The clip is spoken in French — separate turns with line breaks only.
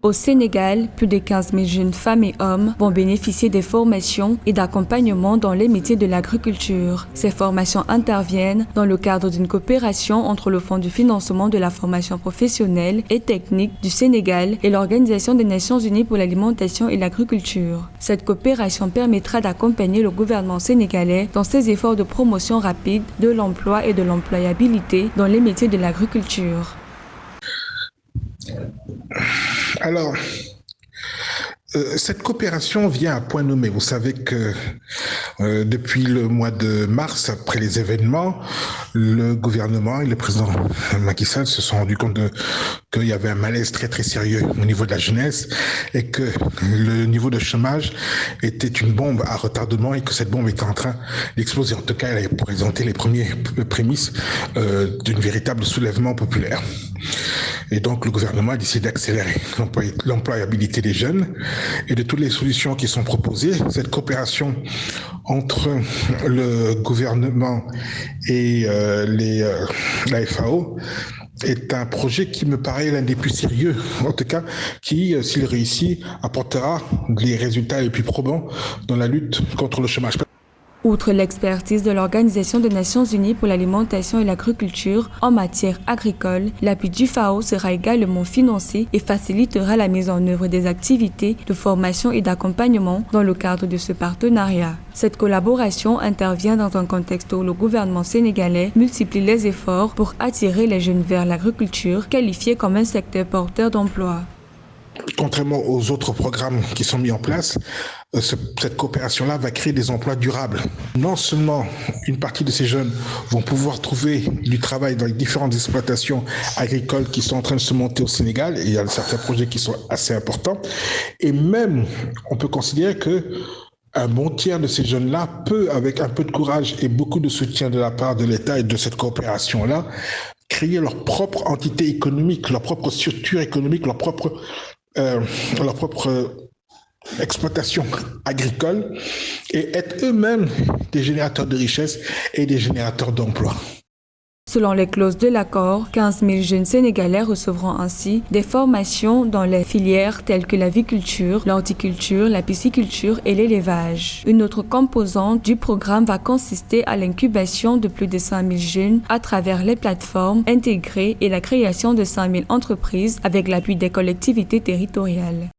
Au Sénégal, plus de 15 000 jeunes femmes et hommes vont bénéficier des formations et d'accompagnement dans les métiers de l'agriculture. Ces formations interviennent dans le cadre d'une coopération entre le Fonds du financement de la formation professionnelle et technique du Sénégal et l'Organisation des Nations Unies pour l'alimentation et l'agriculture. Cette coopération permettra d'accompagner le gouvernement sénégalais dans ses efforts de promotion rapide de l'emploi et de l'employabilité dans les métiers de l'agriculture.
Alors, cette coopération vient à point nommé. Vous savez que depuis le mois de mars, après les événements, le gouvernement et le président Macky Sall se sont rendus compte qu'il y avait un malaise très très sérieux au niveau de la jeunesse et que le niveau de chômage était une bombe à retardement et que cette bombe était en train d'exploser. En tout cas, elle avait présenté les premières prémices d'une véritable soulèvement populaire. Et donc, le gouvernement a décidé d'accélérer l'employabilité des jeunes et de toutes les solutions qui sont proposées. Cette coopération entre le gouvernement et la FAO est un projet qui me paraît l'un des plus sérieux, en tout cas, qui, s'il réussit, apportera les résultats les plus probants dans la lutte contre le chômage.
Outre l'expertise de l'Organisation des Nations Unies pour l'alimentation et l'agriculture en matière agricole, l'appui du FAO sera également financé et facilitera la mise en œuvre des activités de formation et d'accompagnement dans le cadre de ce partenariat. Cette collaboration intervient dans un contexte où le gouvernement sénégalais multiplie les efforts pour attirer les jeunes vers l'agriculture, qualifiée comme un secteur porteur d'emploi.
Contrairement aux autres programmes qui sont mis en place, cette coopération-là va créer des emplois durables. Non seulement une partie de ces jeunes vont pouvoir trouver du travail dans les différentes exploitations agricoles qui sont en train de se monter au Sénégal, et il y a certains projets qui sont assez importants, et même on peut considérer que un bon tiers de ces jeunes-là peut, avec un peu de courage et beaucoup de soutien de la part de l'État et de cette coopération-là, créer leur propre entité économique, leur propre structure économique, leur propre exploitation agricole et être eux-mêmes des générateurs de richesse et des générateurs d'emplois.
Selon les clauses de l'accord, 15 000 jeunes Sénégalais recevront ainsi des formations dans les filières telles que l'aviculture, l'horticulture, la pisciculture et l'élevage. Une autre composante du programme va consister à l'incubation de plus de 5 000 jeunes à travers les plateformes intégrées et la création de 5 000 entreprises avec l'appui des collectivités territoriales.